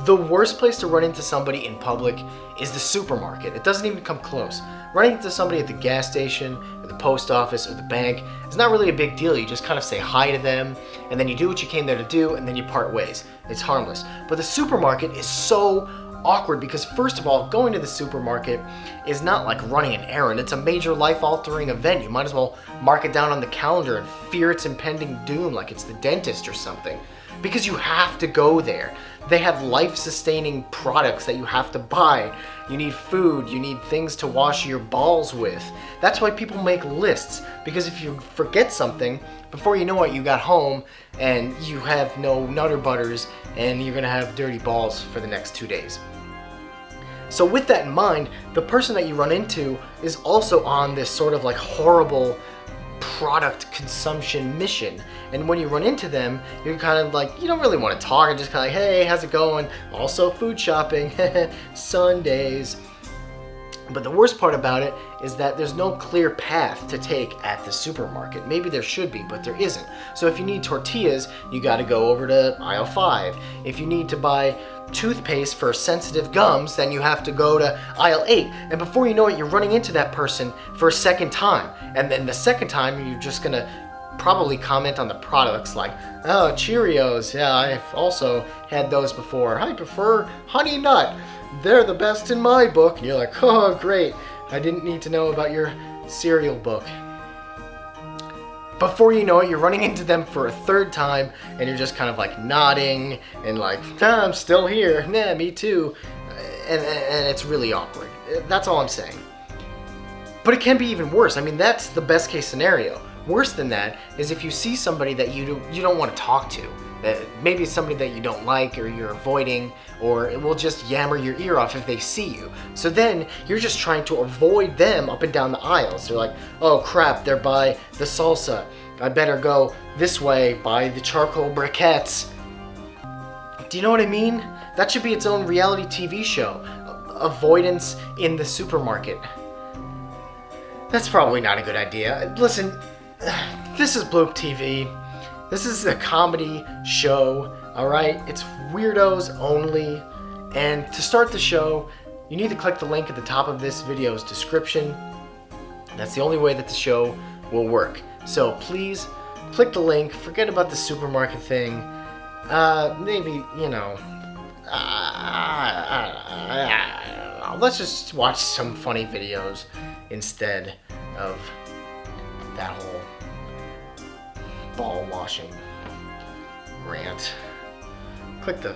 The worst place to run into somebody in public is the supermarket. It doesn't even come close. Running into somebody at the gas station, or the post office, or the bank is not really a big deal. You just kind of say hi to them, and then you do what you came there to do, and then you part ways. It's harmless. But the supermarket is so awkward because, first of all, going to the supermarket is not like running an errand. It's a major life-altering event. You might as well mark it down on the calendar and fear its impending doom like it's the dentist or something. Because you have to go there. They have life-sustaining products that you have to buy. You need food, you need things to wash your balls with. That's why people make lists, because if you forget something, before you know it, you got home and you have no Nutter Butters and you're gonna have dirty balls for the next 2 days. So with that in mind, the person that you run into is also on this sort of like horrible product consumption mission, and when you run into them, you're kind of like, you don't really want to talk, and just kind of like, hey, how's it going? Also food shopping, Sundays. But the worst part about it is that there's no clear path to take at the supermarket. Maybe there should be, but there isn't. So if you need tortillas, you got to go over to aisle 5. If you need to buy toothpaste for sensitive gums, then you have to go to aisle 8. And before you know it, you're running into that person for a second time. And then the second time, you're just gonna probably comment on the products like, oh, Cheerios, yeah, I've also had those before. I prefer Honey Nut. They're the best in my book. And you're like, oh, great. I didn't need to know about your cereal book. Before you know it, you're running into them for a third time, and you're just kind of like nodding and like, I'm still here. Nah, me too. And it's really awkward. That's all I'm saying. But it can be even worse. I mean, that's the best case scenario. Worse than that is if you see somebody that you don't want to talk to. Maybe it's somebody that you don't like or you're avoiding, or it will just yammer your ear off if they see you. So then you're just trying to avoid them up and down the aisles. They're like, oh crap, they're by the salsa. I better go this way by the charcoal briquettes. Do you know what I mean? That should be its own reality TV show. Avoidance in the supermarket. That's probably not a good idea. Listen, this is Bloop TV. This is a comedy show, alright? It's weirdos only. And to start the show, you need to click the link at the top of this video's description. That's the only way that the show will work. So please, click the link, forget about the supermarket thing. Maybe, you know, I don't know. Let's just watch some funny videos instead of that whole ball washing rant. Click the